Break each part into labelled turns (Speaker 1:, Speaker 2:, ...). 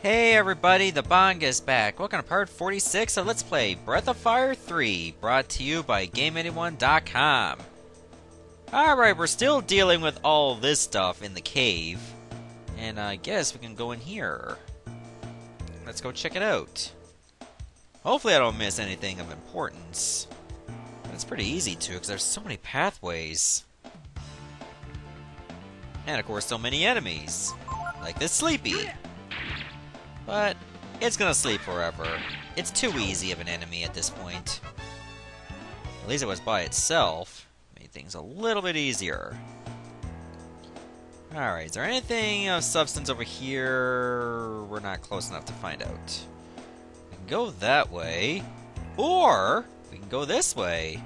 Speaker 1: Hey everybody, the Bong is back. Welcome to part 46 of Let's Play Breath of Fire 3, brought to you by GameAnyone.com. Alright, we're still dealing with all this stuff in the cave, and I guess we can go in here. Let's go check it out. Hopefully I don't miss anything of importance. It's pretty easy to, because there's so many pathways. And of course so many enemies, like this Sleepy. But it's gonna sleep forever. It's too easy of an enemy at this point. At least it was by itself. Made things a little bit easier. Alright, is there anything of substance over here? We're not close enough to find out. We can go that way. Or we can go this way.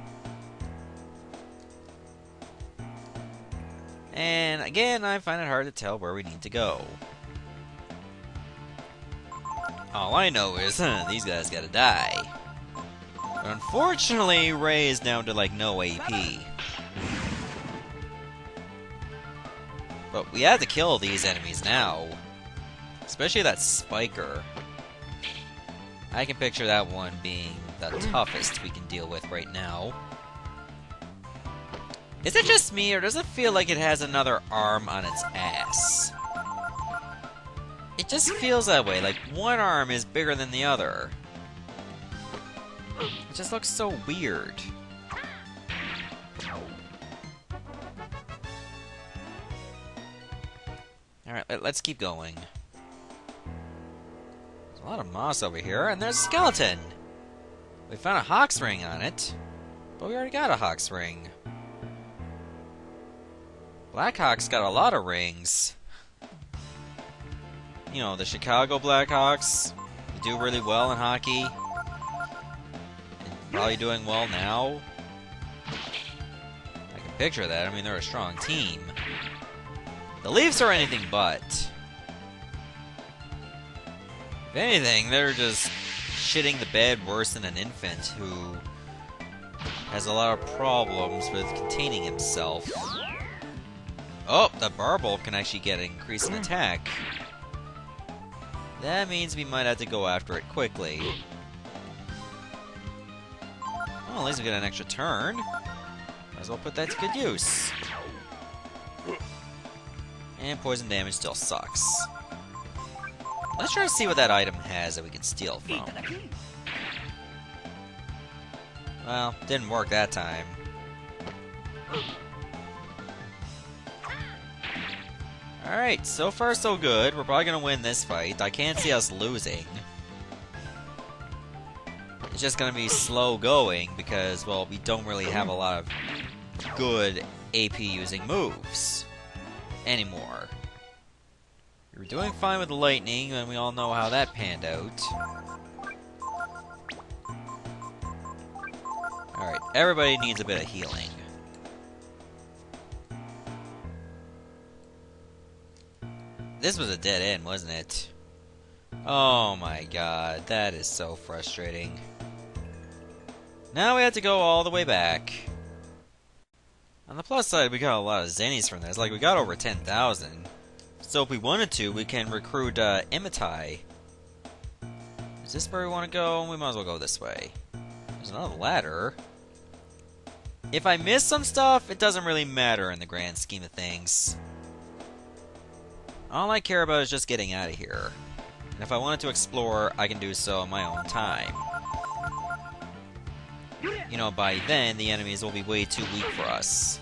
Speaker 1: And again, I find it hard to tell where we need to go. All I know is, these guys gotta die. But unfortunately, Ray is down to like no AP. But we have to kill these enemies now. Especially that Spiker. I can picture that one being the toughest we can deal with right now. Is it just me, or does it feel like it has another arm on its ass? It just feels that way, like one arm is bigger than the other. It just looks so weird. Alright, let's keep going. There's a lot of moss over here, and there's a skeleton! We found a Hawk's ring on it, but we already got a Hawk's ring. Blackhawk's got a lot of rings. You know, the Chicago Blackhawks, they do really well in hockey. And probably doing well now. I can picture that. I mean, they're a strong team. The Leafs are anything but. If anything, they're just shitting the bed worse than an infant who has a lot of problems with containing himself. Oh, the Barbolt can actually get an increase in attack. That means we might have to go after it quickly. Well, at least we get an extra turn. Might as well put that to good use. And poison damage still sucks. Let's try to see what that item has that we can steal from. Well, didn't work that time. Alright, so far so good. We're probably gonna win this fight. I can't see us losing. It's just gonna be slow going because, well, we don't really have a lot of good AP using moves anymore. We were doing fine with the lightning, and we all know how that panned out. Alright, everybody needs a bit of healing. This was a dead end, wasn't it? Oh my god, that is so frustrating. Now we have to go all the way back. On the plus side, we got a lot of zennies from this. Like, we got over 10,000. So if we wanted to, we can recruit Imitai. Is this where we want to go? We might as well go this way. There's another ladder. If I miss some stuff, it doesn't really matter in the grand scheme of things. All I care about is just getting out of here. And if I wanted to explore, I can do so in my own time. You know, by then, the enemies will be way too weak for us.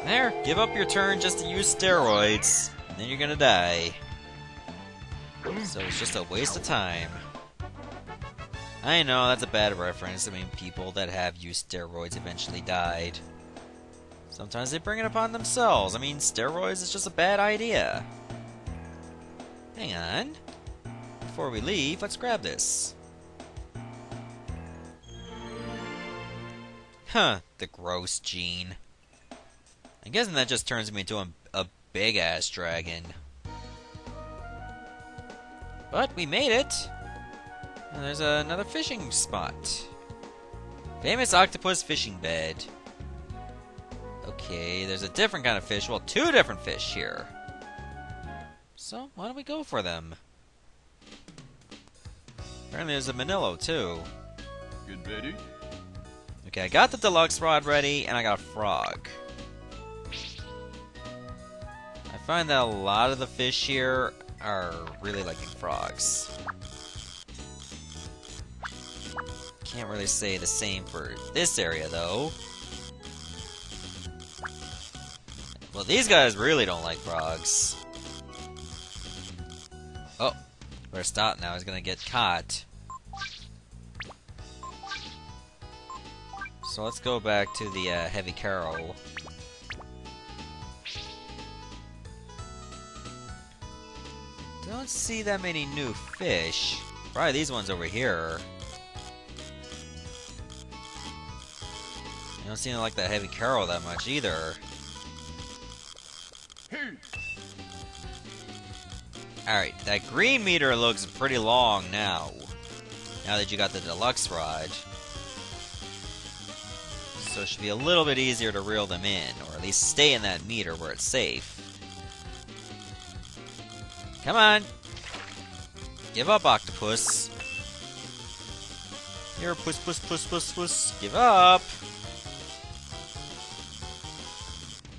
Speaker 1: There, give up your turn just to use steroids, and then you're gonna die. So it's just a waste of time. I know, that's a bad reference. I mean, people that have used steroids eventually died. Sometimes they bring it upon themselves. I mean, steroids is just a bad idea. Hang on. Before we leave, let's grab this. Huh, the gross gene. I'm guessing that just turns me into a big-ass dragon. But we made it! And there's another fishing spot. Famous octopus fishing bed. Okay, there's a different kind of fish. Well, two different fish here. So, why don't we go for them? Apparently there's a Manillo, too.
Speaker 2: Get ready?
Speaker 1: Okay, I got the deluxe rod ready, and I got a frog. I find that a lot of the fish here are really liking frogs. Can't really say the same for this area, though. Well, these guys really don't like frogs. Oh, better stop now. He's gonna get caught. So let's go back to the heavy carol. Don't see that many new fish. Probably these ones over here. I don't seem to like that heavy carol that much either. Alright, that green meter looks pretty long now. Now that you got the deluxe rod. So it should be a little bit easier to reel them in, or at least stay in that meter where it's safe. Come on! Give up, octopus. Here, puss, puss, puss, puss, puss. Give up!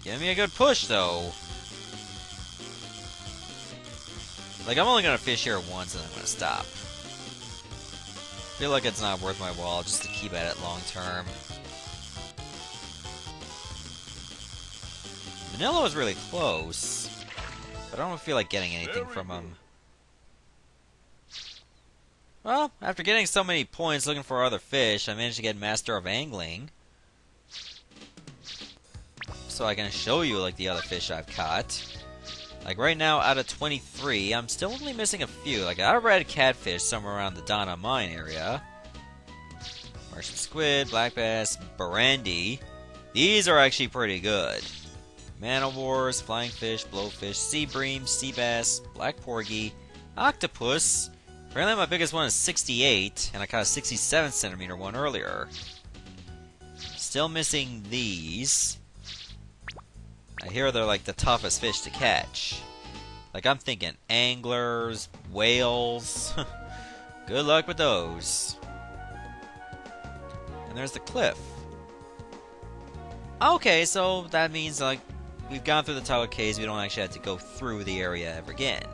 Speaker 1: Give me a good push, though. Like, I'm only gonna fish here once and I'm gonna stop. Feel like it's not worth my while just to keep at it long term. Manillo is really close, but I don't feel like getting anything from him. Well, after getting so many points looking for other fish, I managed to get Master of Angling. So I can show you, like, the other fish I've caught. Like, right now, out of 23, I'm still only missing a few. Like, I got a red catfish somewhere around the Donna Mine area. Martian squid, black bass, barandi. These are actually pretty good. Man-o-wars, flying fish, blowfish, sea bream, sea bass, black porgy, octopus. Apparently my biggest one is 68, and I caught a 67 centimeter one earlier. Still missing these. I hear they're like the toughest fish to catch. Like, I'm thinking anglers, whales. Good luck with those. And there's the cliff. Okay, so that means, like, we've gone through the Tidal Caves. We don't actually have to go through the area ever again.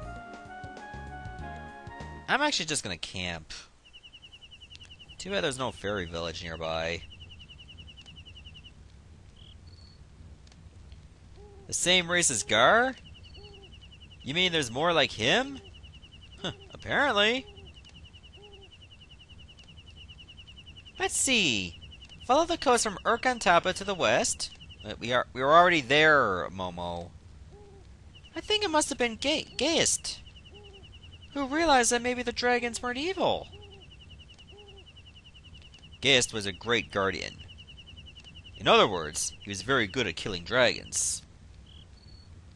Speaker 1: I'm actually just gonna camp. Too bad there's no fairy village nearby. The same race as Garr? You mean there's more like him? Huh, apparently. Let's see. Follow the coast from Urkantapa to the west. We were already there, Momo. I think it must have been Gaist, who realized that maybe the dragons weren't evil. Gaist was a great guardian. In other words, he was very good at killing dragons.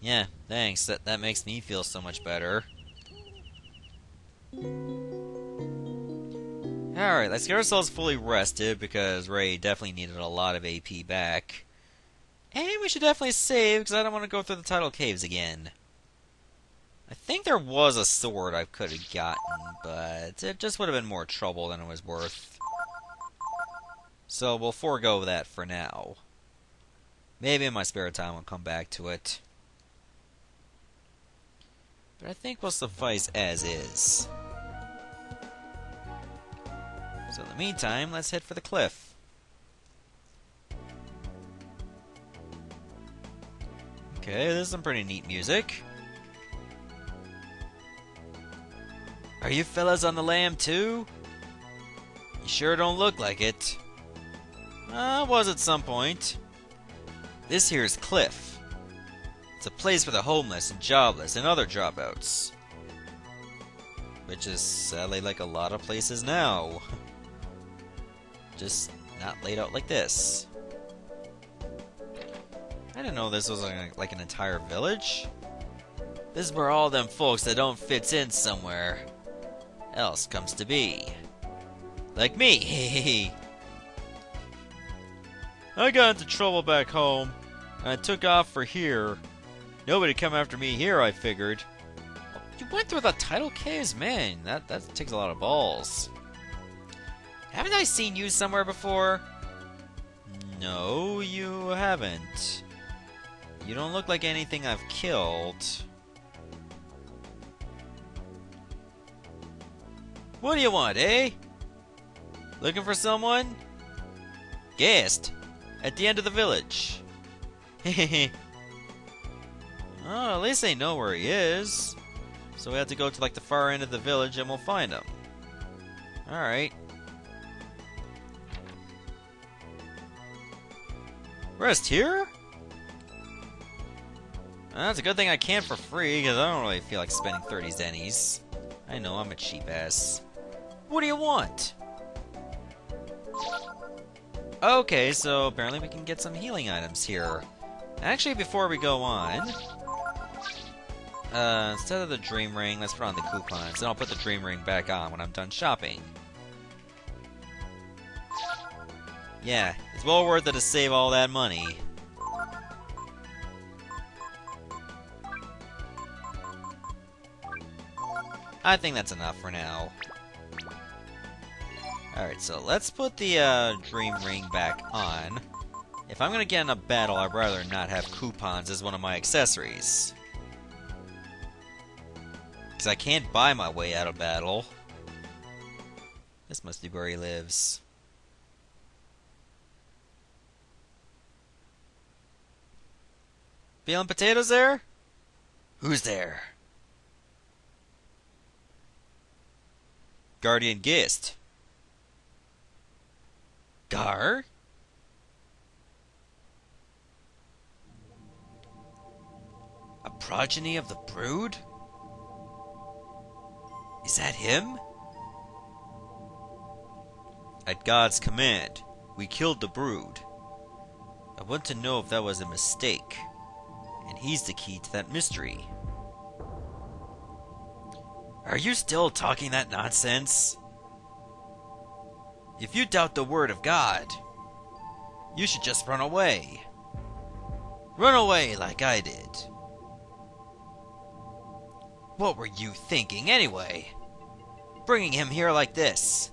Speaker 1: Yeah, thanks. That makes me feel so much better. Alright, let's get ourselves fully rested, because Ray definitely needed a lot of AP back. And we should definitely save, because I don't want to go through the Tidal Caves again. I think there was a sword I could have gotten, but it just would have been more trouble than it was worth. So we'll forego that for now. Maybe in my spare time I'll come back to it. But I think we'll suffice as is. So in the meantime, let's head for the cliff. Okay, this is some pretty neat music. Are you fellas on the lam too? You sure don't look like it. I was at some point. This here's Cliff. It's a place for the homeless and jobless and other dropouts. Which is sadly like a lot of places now. Just not laid out like this. I didn't know this was like an entire village. This is where all them folks that don't fit in somewhere else comes to be. Like me. I got into trouble back home. And I took off for here. Nobody come after me here, I figured. You went through the Tidal Caves? Man, that takes a lot of balls. Haven't I seen you somewhere before? No, you haven't. You don't look like anything I've killed. What do you want, eh? Looking for someone? Gaist, at the end of the village. Hehehe. Oh, at least they know where he is. So we have to go to like the far end of the village and we'll find him. Alright. Rest here? That's a good thing I can't for free, because I don't really feel like spending 30 zennies. I know, I'm a cheap ass. What do you want? Okay, so apparently we can get some healing items here. Actually, before we go on, instead of the dream ring, let's put on the coupons, and I'll put the dream ring back on when I'm done shopping. Yeah, it's well worth it to save all that money. I think that's enough for now. Alright, so let's put the dream ring back on. If I'm gonna get in a battle, I'd rather not have coupons as one of my accessories. Because I can't buy my way out of battle. This must be where he lives. Feeling potatoes there? Who's there? Guardian Gaist. Garr? A progeny of the brood? Is that him? At God's command, we killed the brood. I want to know if that was a mistake, and he's the key to that mystery. Are you still talking that nonsense? If you doubt the word of God, you should just run away. Run away like I did. What were you thinking anyway? Bringing him here like this?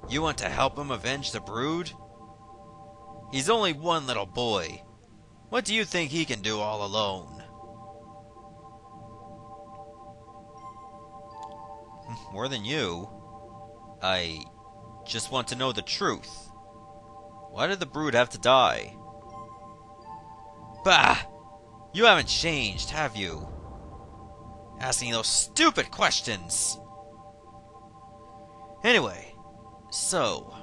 Speaker 1: You want to help him avenge the brood? He's only one little boy. What do you think he can do all alone? More than you. I just want to know the truth. Why did the brood have to die? Bah! You haven't changed, have you? Asking those stupid questions! Anyway, so...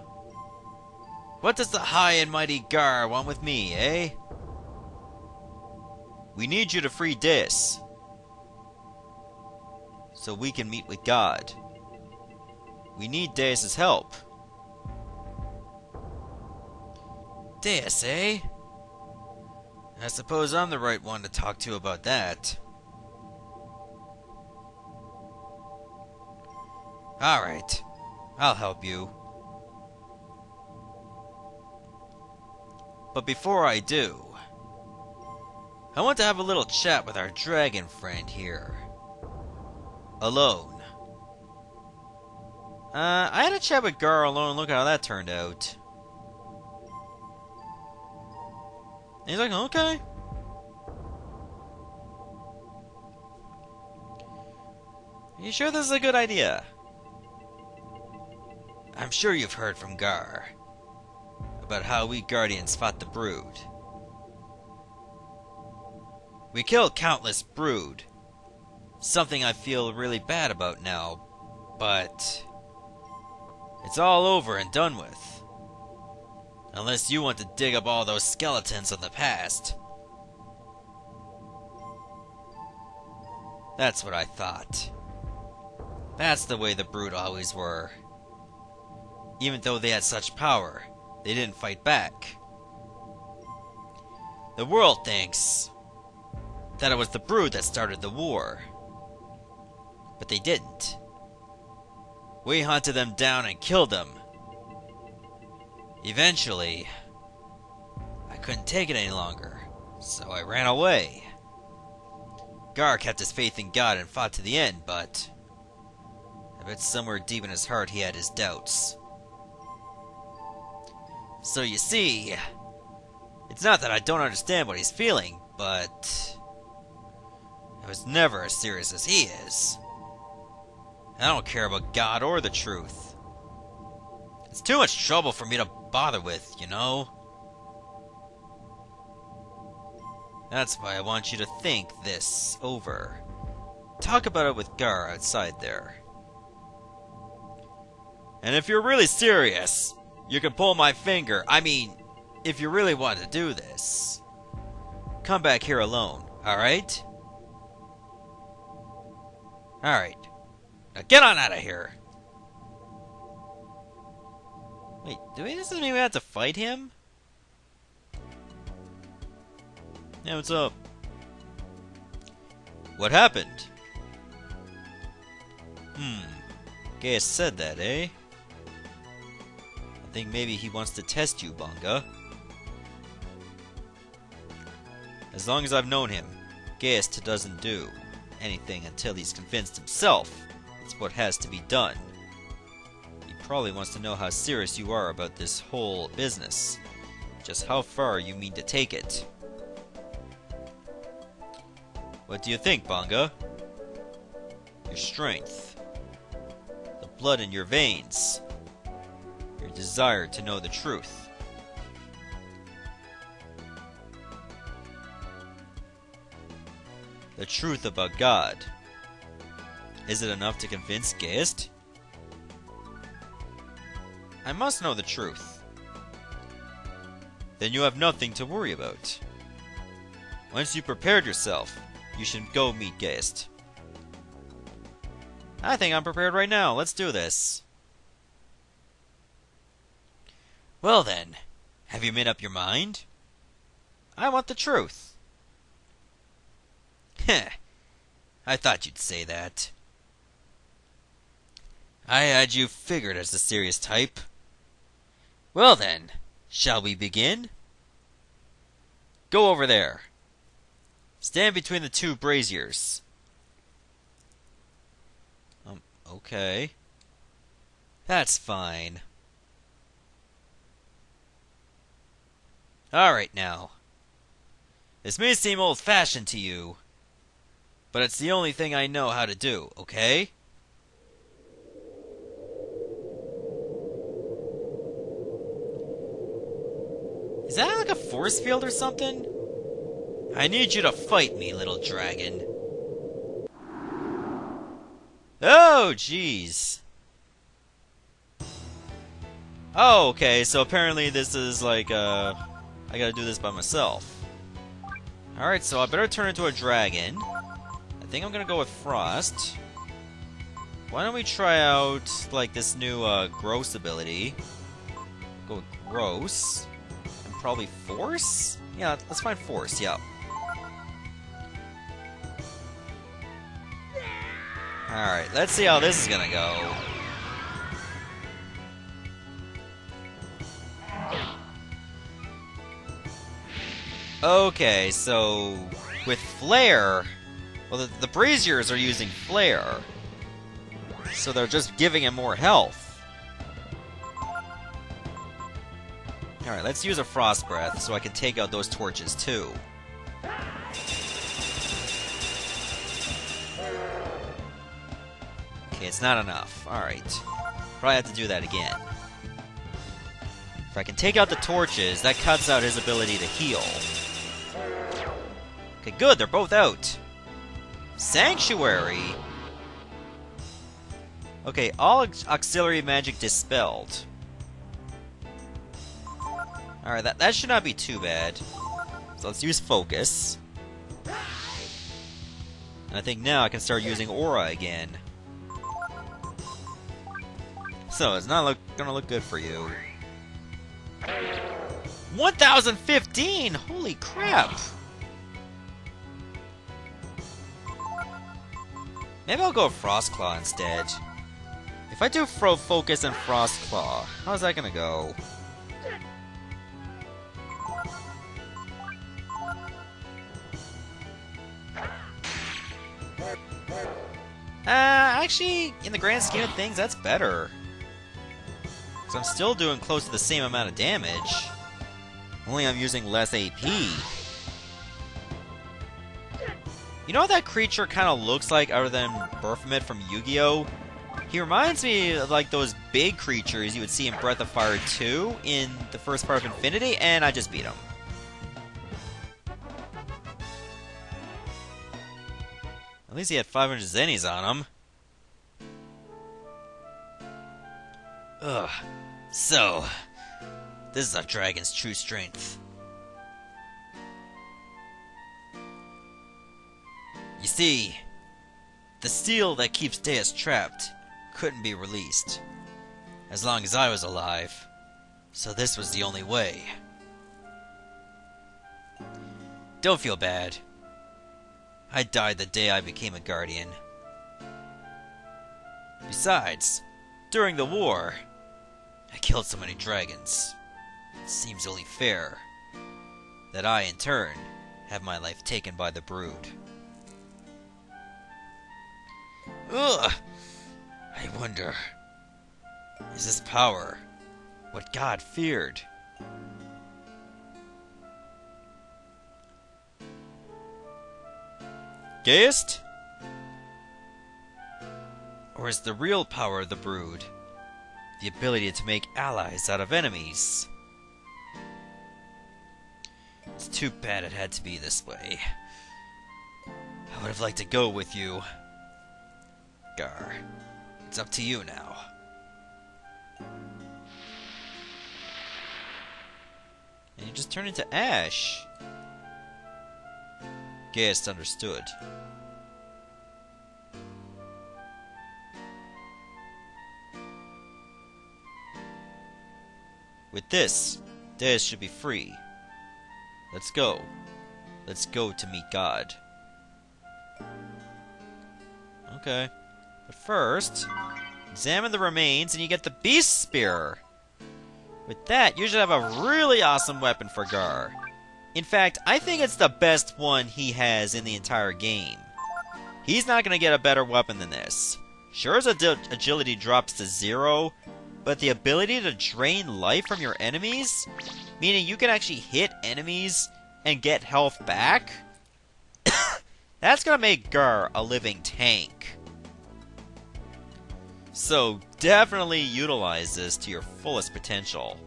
Speaker 1: what does the high and mighty Garr want with me, eh? We need you to free Deis, so we can meet with God. We need Deis' help. Deis, eh? I suppose I'm the right one to talk to about that. Alright, I'll help you. But before I do, I want to have a little chat with our dragon friend here. Alone. I had a chat with Garr alone, look how that turned out. And he's like, okay. You sure this is a good idea? I'm sure you've heard from Garr about how we Guardians fought the brood. We killed countless brood. Something I feel really bad about now, but it's all over and done with. Unless you want to dig up all those skeletons of the past. That's what I thought. That's the way the brood always were. Even though they had such power, they didn't fight back. The world thinks that it was the brood that started the war. But they didn't. We hunted them down and killed them. Eventually, couldn't take it any longer, so I ran away. Garr kept his faith in God and fought to the end, but I bet somewhere deep in his heart he had his doubts. So you see, it's not that I don't understand what he's feeling, but I was never as serious as he is. I don't care about God or the truth. It's too much trouble for me to bother with, you know? That's why I want you to think this over. Talk about it with Garr outside there. And if you're really serious, you can pull my finger. I mean, if you really want to do this, come back here alone, alright? Alright. Now get on out of here! Wait, does this mean we have to fight him? Yeah, what's up? What happened? Gaist said that, eh? I think maybe he wants to test you, Bunga. As long as I've known him, Gaist doesn't do anything until he's convinced himself it's what has to be done. He probably wants to know how serious you are about this whole business. Just how far you mean to take it. What do you think, Bunga? Your strength, the blood in your veins, your desire to know the truth. The truth about God. Is it enough to convince Gaist? I must know the truth. Then you have nothing to worry about. Once you've prepared yourself, you should go meet Gaist. I think I'm prepared right now. Let's do this. Well then, have you made up your mind? I want the truth. Heh, I thought you'd say that. I had you figured as the serious type. Well then, shall we begin? Go over there. Stand between the two braziers. Okay. That's fine. Alright now. This may seem old-fashioned to you, but it's the only thing I know how to do, okay? Is that like a force field or something? I need you to fight me, little dragon. Oh, jeez. Oh, okay, so apparently this is like, I gotta do this by myself. Alright, so I better turn into a dragon. I think I'm gonna go with Frost. Why don't we try out, like, this new, Gross ability. Go with Gross. And probably Force? Yeah, let's find Force, yeah. Alright, let's see how this is gonna go. Okay, so with Flare, well, the Braziers are using Flare, so they're just giving him more health. Alright, let's use a Frost Breath so I can take out those torches too. Okay, it's not enough. Alright. Probably have to do that again. If I can take out the torches, that cuts out his ability to heal. Okay, good, they're both out. Sanctuary? Okay, all auxiliary magic dispelled. Alright, that should not be too bad. So let's use Focus. And I think now I can start using Aura again. So, it's not gonna look good for you. 1015! Holy crap! Maybe I'll go with Frostclaw instead. If I do Focus and Frostclaw, how's that gonna go? Actually, in the grand scheme of things, that's better. Because I'm still doing close to the same amount of damage. Only I'm using less AP. You know what that creature kind of looks like other than Baphomet from Yu-Gi-Oh? He reminds me of like those big creatures you would see in Breath of Fire 2 in the first part of Infinity, and I just beat him. At least he had 500 zennies on him. Ugh. So, this is a dragon's true strength. You see, the steel that keeps Deis trapped couldn't be released as long as I was alive, so this was the only way. Don't feel bad. I died the day I became a guardian. Besides, during the war, I killed so many dragons. It seems only fair that I, in turn, have my life taken by the brood. Ugh! I wonder, is this power what God feared? Gaist? Or is the real power of the brood the ability to make allies out of enemies? It's too bad it had to be this way. I would have liked to go with you. Garr, it's up to you now. And you just turned into ash. Gaist understood. With this, Deis should be free. Let's go. Let's go to meet God. Okay. But first, examine the remains and you get the Beast Spear. With that, you should have a really awesome weapon for Garr. In fact, I think it's the best one he has in the entire game. He's not going to get a better weapon than this. Sure, his agility drops to 0, but the ability to drain life from your enemies, meaning you can actually hit enemies and get health back, that's going to make Garr a living tank. So definitely utilize this to your fullest potential.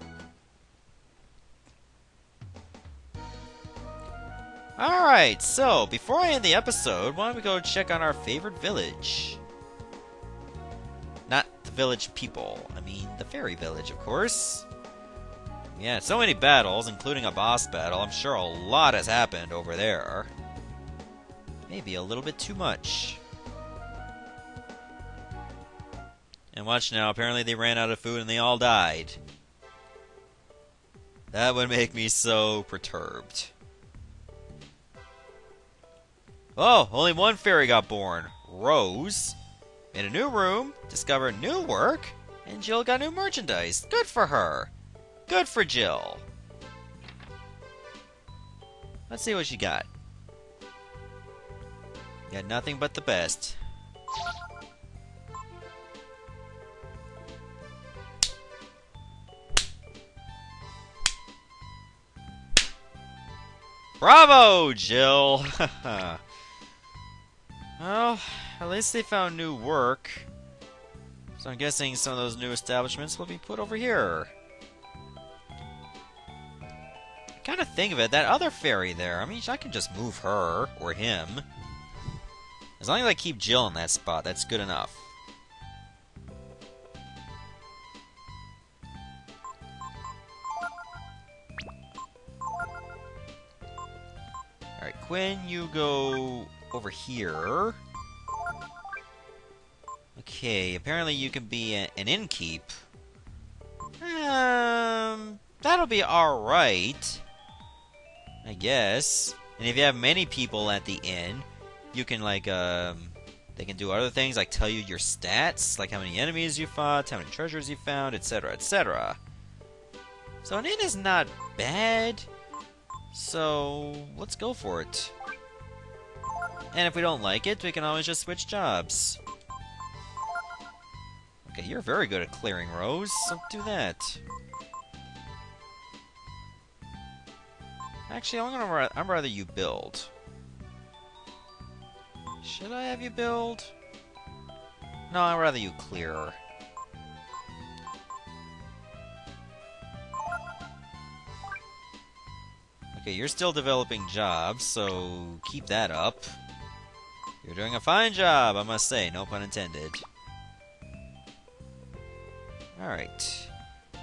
Speaker 1: Alright, so before I end the episode, why don't we go check on our favorite village? Not the village people, I mean the fairy village, of course. Yeah, so many battles, including a boss battle. I'm sure a lot has happened over there. Maybe a little bit too much. And watch now, apparently they ran out of food and they all died. That would make me so perturbed. Oh, only one fairy got born. Rose. Made a new room, discovered new work, and Jill got new merchandise. Good for her. Good for Jill. Let's see what she got. Got nothing but the best. Bravo, Jill! Well, at least they found new work. So I'm guessing some of those new establishments will be put over here. Kind of think of it, that other fairy there, I mean, I can just move her, or him. As long as I keep Jill in that spot, that's good enough. Alright, Quinn, you go over here. Okay, apparently you can be an innkeep. That'll be alright, I guess. And if you have many people at the inn, you can like, they can do other things like tell you your stats, like how many enemies you fought, how many treasures you found, etc, etc. So an inn is not bad. So let's go for it. And if we don't like it, we can always just switch jobs. Okay, you're very good at clearing rows, so do that. Actually, I'm rather you build. Should I have you build? No, I'd rather you clear. Okay, you're still developing jobs, so keep that up. You're doing a fine job, I must say, no pun intended. Alright.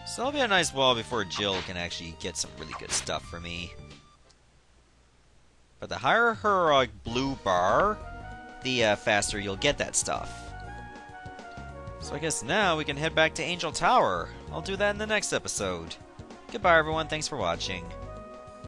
Speaker 1: So that'll be a nice wall before Jill can actually get some really good stuff for me. But the higher her blue bar, the faster you'll get that stuff. So I guess now we can head back to Angel Tower. I'll do that in the next episode. Goodbye everyone, thanks for watching.